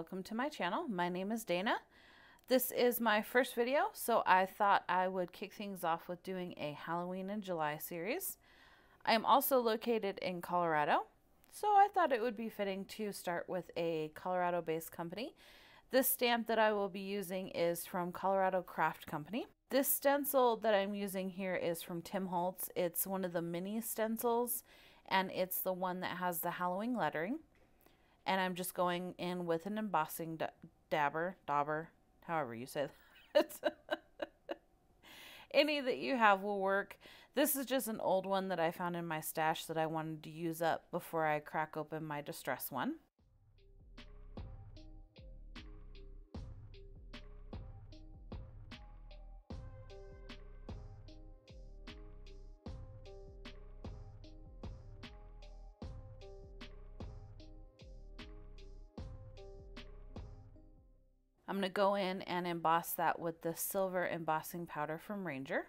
welcome to my channel. My name is Dana. This is my first video, so I thought I would kick things off with doing a Halloween in July series. I am also located in Colorado, so I thought it would be fitting to start with a Colorado-based company. This stamp that I will be using is from Colorado Craft Company. This stencil that I'm using here is from Tim Holtz. It's one of the mini stencils, and it's the one that has the Halloween lettering. And I'm just going in with an embossing dauber, however you say that. Any that you have will work. This is just an old one that I found in my stash that I wanted to use up before I crack open my distress one. I'm going to go in and emboss that with the silver embossing powder from Ranger.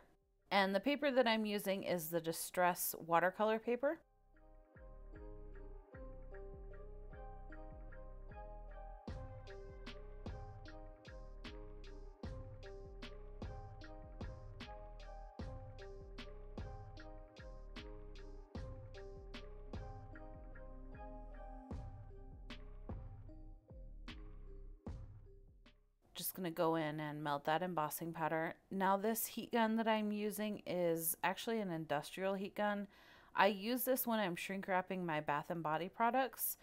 And the paper that I'm using is the Distress watercolor paper. Just going to go in and melt that embossing powder. Now this heat gun that I'm using is actually an industrial heat gun. I use this when I'm shrink wrapping my Bath and Body products.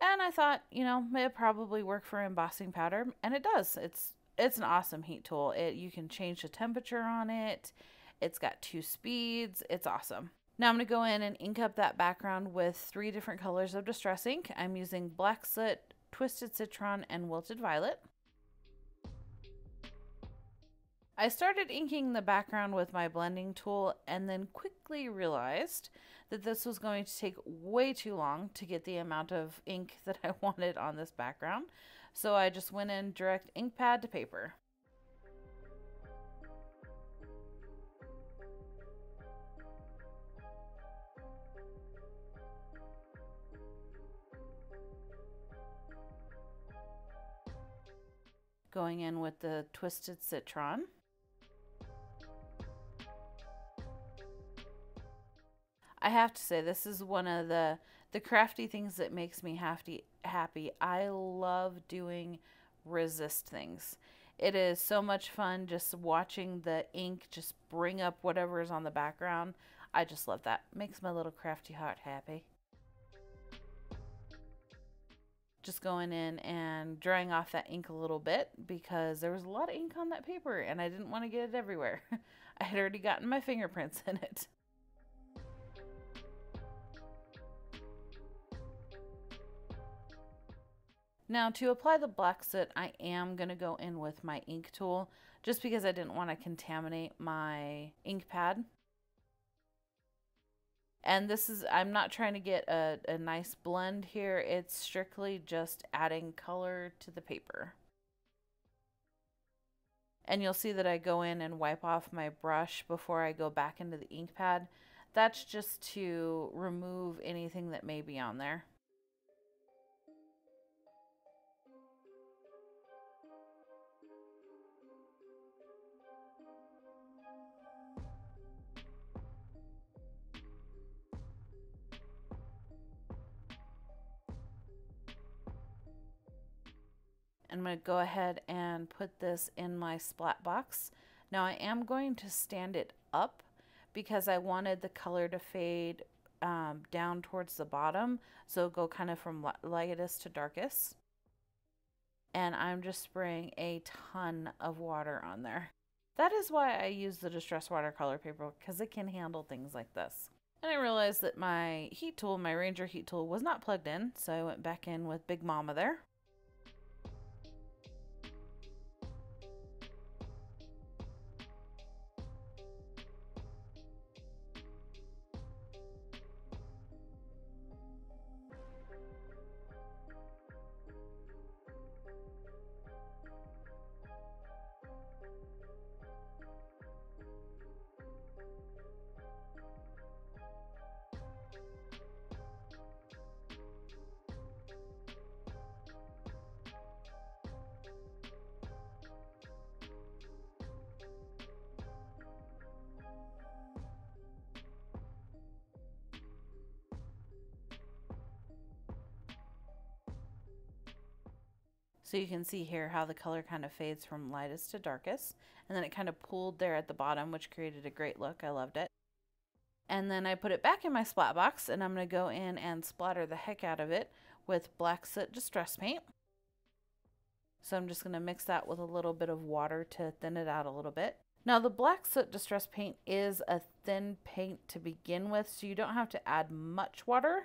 And I thought, you know, it'd probably work for embossing powder, and it does. It's an awesome heat tool. You can change the temperature on it. It's got 2 speeds. It's awesome. Now I'm going to go in and ink up that background with 3 different colors of Distress ink. I'm using Black Soot, Twisted Citron, and Wilted Violet. I started inking the background with my blending tool and then quickly realized that this was going to take way too long to get the amount of ink that I wanted on this background. So I just went in direct ink pad to paper. Going in with the Twisted Citron. I have to say, this is one of the crafty things that makes me happy. I love doing resist things. It is so much fun just watching the ink just bring up whatever is on the background. I just love that. Makes my little crafty heart happy. Just going in and drying off that ink a little bit because there was a lot of ink on that paper and I didn't want to get it everywhere. I had already gotten my fingerprints in it. Now to apply the Black Soot, I am going to go in with my ink tool just because I didn't want to contaminate my ink pad. And this is, I'm not trying to get a nice blend here. It's strictly just adding color to the paper. And you'll see that I go in and wipe off my brush before I go back into the ink pad. That's just to remove anything that may be on there. I'm going to go ahead and put this in my splat box. Now I am going to stand it up because I wanted the color to fade down towards the bottom. So go kind of from lightest to darkest. And I'm just spraying a ton of water on there. That is why I use the Distress watercolor paper, because it can handle things like this. And I realized that my heat tool, my Ranger heat tool, was not plugged in. So I went back in with Big Mama there. So you can see here how the color kind of fades from lightest to darkest. And then it kind of pooled there at the bottom, which created a great look. I loved it. And then I put it back in my splat box, and I'm going to go in and splatter the heck out of it with black soot distress paint. So I'm just going to mix that with a little bit of water to thin it out a little bit. Now the black soot distress paint is a thin paint to begin with, so you don't have to add much water.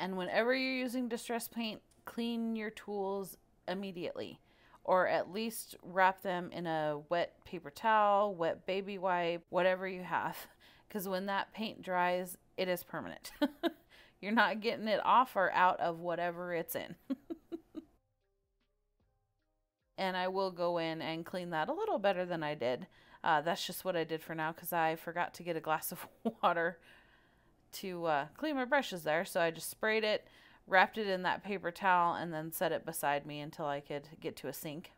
And whenever you're using distress paint, clean your tools immediately, or at least wrap them in a wet paper towel, wet baby wipe, whatever you have, because when that paint dries, it is permanent. You're not getting it off or out of whatever it's in. And I will go in and clean that a little better than I did. That's just what I did for now because I forgot to get a glass of water to clean my brushes there. So I just sprayed it, wrapped it in that paper towel, and then set it beside me until I could get to a sink.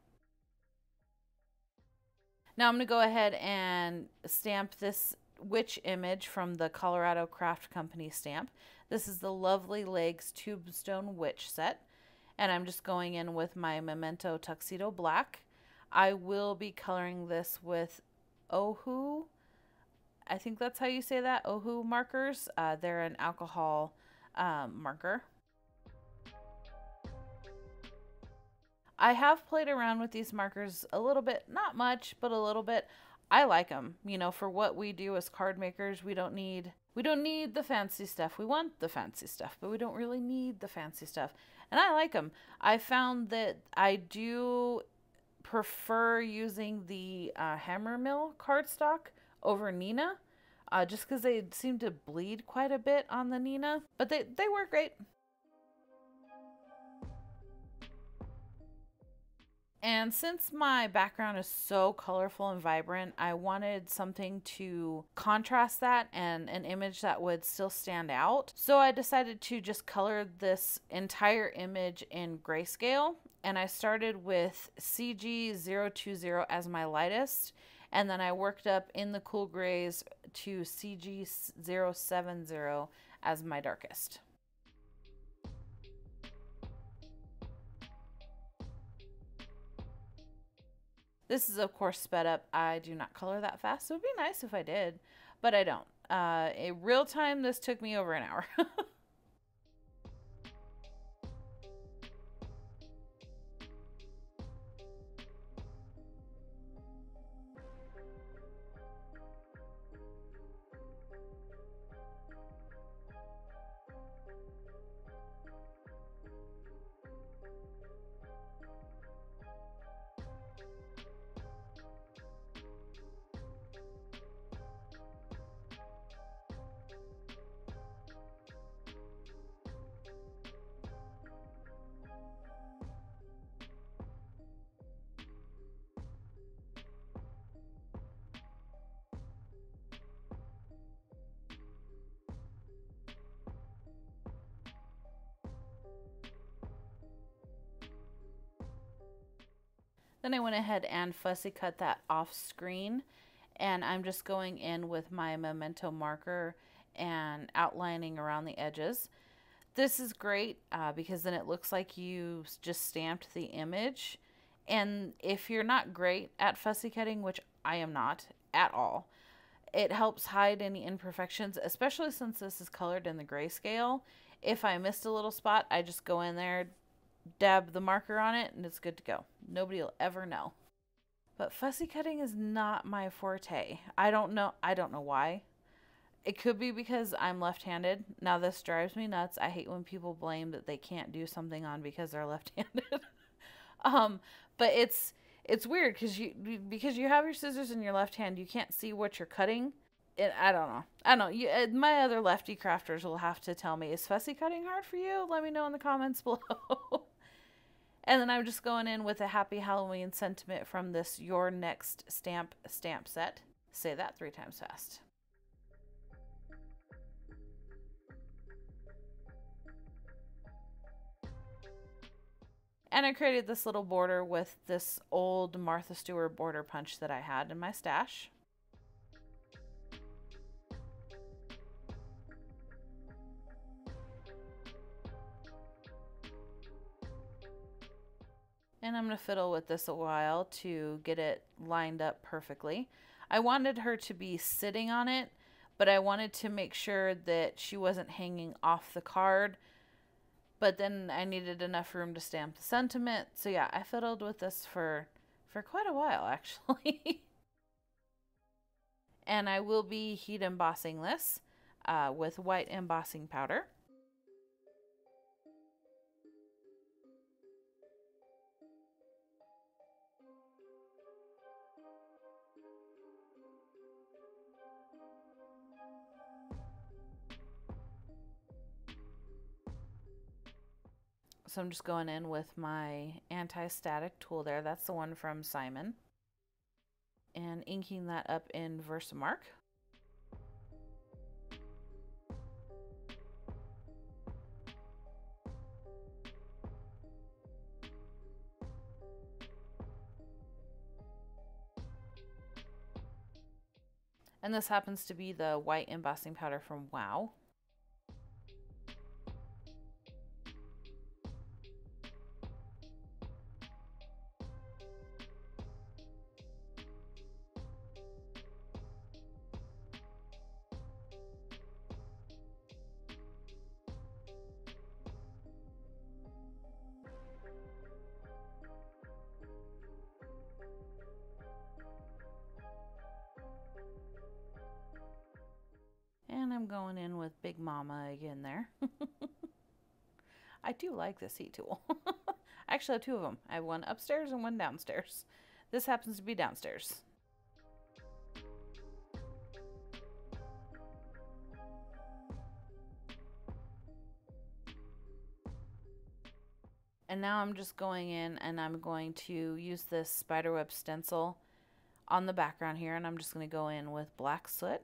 Now I'm going to go ahead and stamp this witch image from the Colorado Craft Company stamp. This is the Lovely Legs Tombstone Witch set. And I'm just going in with my Memento Tuxedo Black. I will be coloring this with Ohuhu. I think that's how you say that, Ohuhu markers. They're an alcohol marker. I have played around with these markers a little bit, not much, but a little bit. I like them. You know, for what we do as card makers, we don't need the fancy stuff. We want the fancy stuff, but we don't really need the fancy stuff. And I like them. I found that I do prefer using the Hammer Mill cardstock over Nina, just because they seem to bleed quite a bit on the Nina, but they work great. And since my background is so colorful and vibrant, I wanted something to contrast that and an image that would still stand out. So I decided to just color this entire image in grayscale. And I started with CG020 as my lightest. And then I worked up in the cool grays to CG070 as my darkest. This is, of course, sped up. I do not color that fast. It would be nice if I did, but I don't. In real time, this took me over an hour. Then I went ahead and fussy cut that off screen, and I'm just going in with my Memento marker and outlining around the edges. This is great because then it looks like you just stamped the image. And if you're not great at fussy cutting, which I am not at all, it helps hide any imperfections, especially since this is colored in the grayscale. If I missed a little spot, I just go in there, dab the marker on it, and it's good to go. Nobody will ever know. But fussy cutting is not my forte. I don't know why. It could be because I'm left-handed. Now this drives me nuts. I hate when people blame that they can't do something on because they're left-handed. But it's weird because you have your scissors in your left hand, you can't see what you're cutting. I don't know. My other lefty crafters will have to tell me, is fussy cutting hard for you? Let me know in the comments below. And then I'm just going in with a Happy Halloween sentiment from this Your Next stamp set. Say that 3 times fast. And I created this little border with this old Martha Stewart border punch that I had in my stash. And I'm going to fiddle with this a while to get it lined up perfectly. I wanted her to be sitting on it, but I wanted to make sure that she wasn't hanging off the card. But then I needed enough room to stamp the sentiment. So yeah, I fiddled with this for quite a while, actually. And I will be heat embossing this with white embossing powder. So I'm just going in with my anti-static tool there. That's the one from Simon. And inking that up in Versamark. And this happens to be the white embossing powder from Wow. And I'm going in with Big Mama again there. I do like this heat tool. I actually have two of them. I have one upstairs and one downstairs. This happens to be downstairs. And now I'm just going in and I'm going to use this Spiderweb Stencil on the background here, and I'm just going to go in with black soot.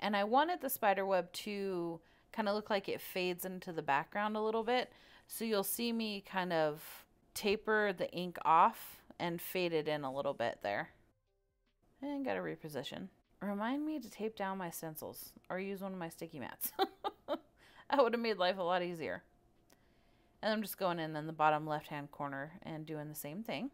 And I wanted the spider web to kind of look like it fades into the background a little bit. So you'll see me kind of taper the ink off and fade it in a little bit there. And gotta reposition. Remind me to tape down my stencils or use one of my sticky mats. That would have made life a lot easier. And I'm just going in the bottom left hand corner and doing the same thing.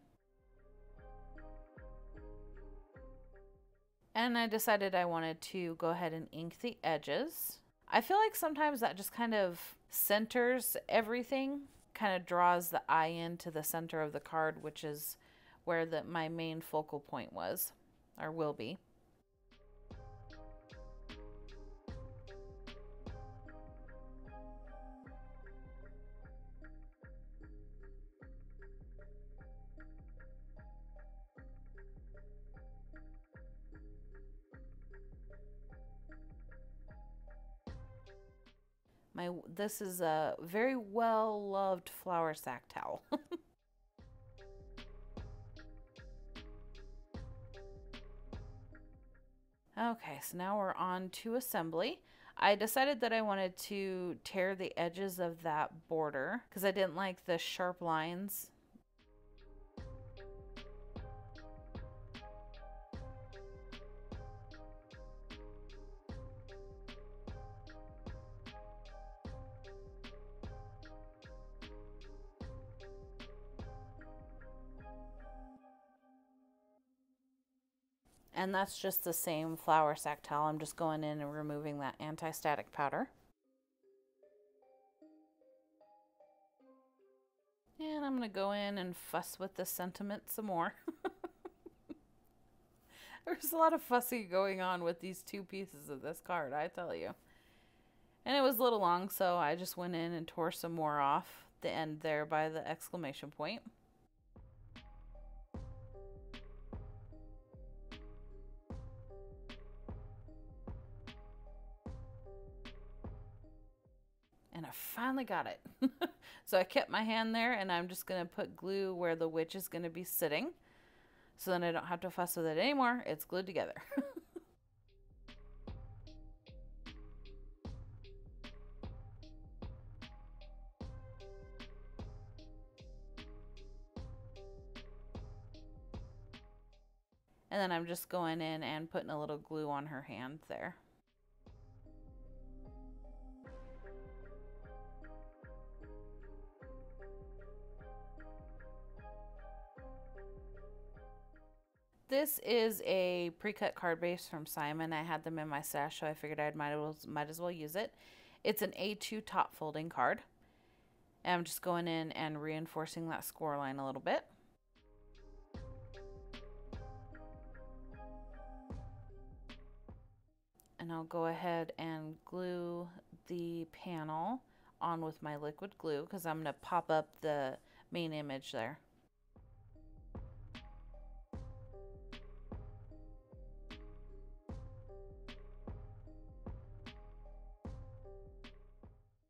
And I decided I wanted to go ahead and ink the edges. I feel like sometimes that just kind of centers everything, kind of draws the eye into the center of the card, which is where my main focal point was, or will be. This is a very well-loved flour sack towel. Okay, so now we're on to assembly. I decided that I wanted to tear the edges of that border because I didn't like the sharp lines. And that's just the same flour sack towel. I'm just going in and removing that anti-static powder. And I'm going to go in and fuss with the sentiment some more. There's a lot of fussing going on with these two pieces of this card, I tell you. And it was a little long, so I just went in and tore some more off the end there by the exclamation point. And I finally got it. So I kept my hand there, and I'm just going to put glue where the witch is going to be sitting. So then I don't have to fuss with it anymore. It's glued together. And then I'm just going in and putting a little glue on her hand there. This is a pre-cut card base from Simon. I had them in my stash, so I figured I might as well use it. It's an A2 top folding card. And I'm just going in and reinforcing that score line a little bit. And I'll go ahead and glue the panel on with my liquid glue because I'm going to pop up the main image there.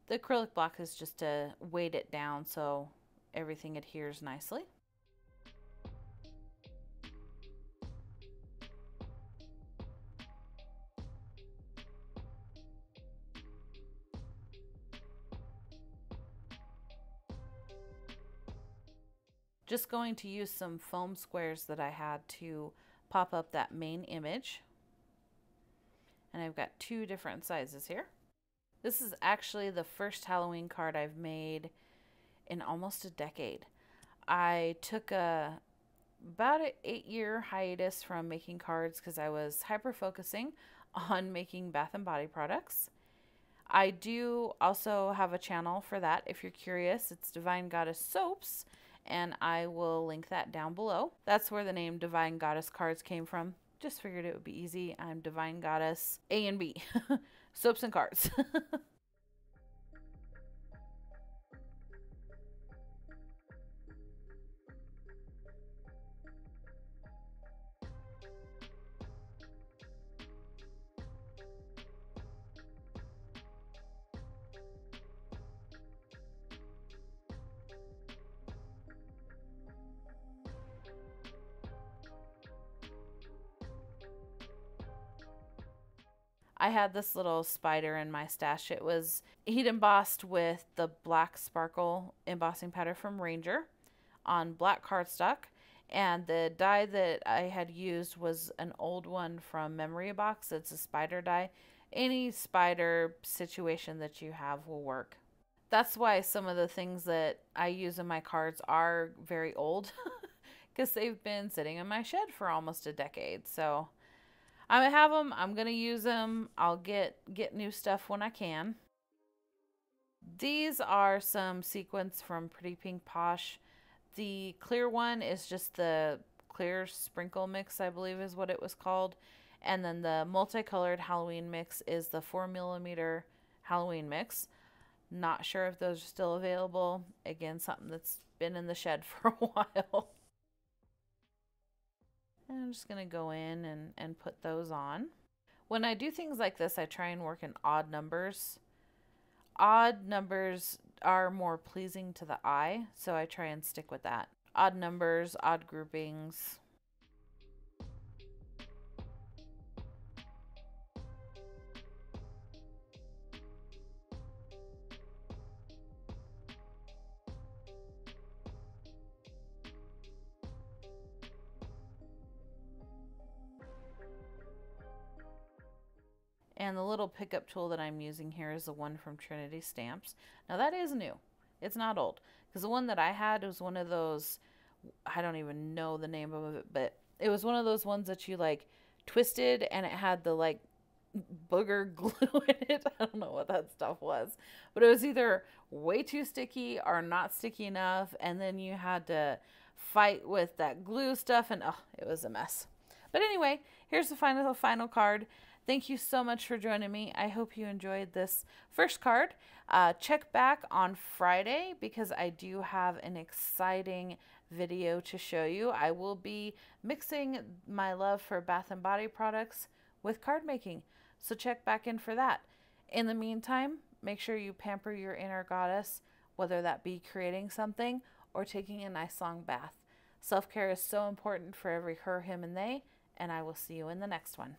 The acrylic block is just to weight it down so everything adheres nicely. Just going to use some foam squares that I had to pop up that main image. And I've got 2 different sizes here. This is actually the first Halloween card I've made in almost a decade. I took about an 8-year hiatus from making cards because I was hyper-focusing on making bath and body products. I do also have a channel for that if you're curious. It's Divine Goddess Soaps, and I will link that down below. That's where the name Divine Goddess Cards came from. Just figured it would be easy. I'm Divine Goddess A and B. Soaps and cards. I had this little spider in my stash. It was heat embossed with the black sparkle embossing powder from Ranger on black cardstock. And the die that I had used was an old one from Memory Box. It's a spider die. Any spider situation that you have will work. That's why some of the things that I use in my cards are very old because they've been sitting in my shed for almost a decade. So I'm going to have them. I'm going to use them. I'll get new stuff when I can. These are some sequins from Pretty Pink Posh. The clear one is just the clear sprinkle mix, I believe is what it was called. And then the multicolored Halloween mix is the 4mm Halloween mix. Not sure if those are still available. Again, something that's been in the shed for a while. And I'm just going to go in and put those on. When I do things like this, I try and work in odd numbers. Odd numbers are more pleasing to the eye, so I try and stick with that. Odd numbers, odd groupings. And the little pickup tool that I'm using here is the one from Trinity Stamps. Now that is new. It's not old. Because the one that I had was one of those, I don't even know the name of it, but it was one of those ones that you like twisted and it had the like booger glue in it. I don't know what that stuff was. But it was either way too sticky or not sticky enough. And then you had to fight with that glue stuff and oh, it was a mess. But anyway, here's the final card. Thank you so much for joining me. I hope you enjoyed this first card. Check back on Friday because I do have an exciting video to show you. I will be mixing my love for bath and body products with card making. So check back in for that. In the meantime, make sure you pamper your inner goddess whether that be creating something or taking a nice long bath. Self-care is so important for every her, him, and they, and I will see you in the next one.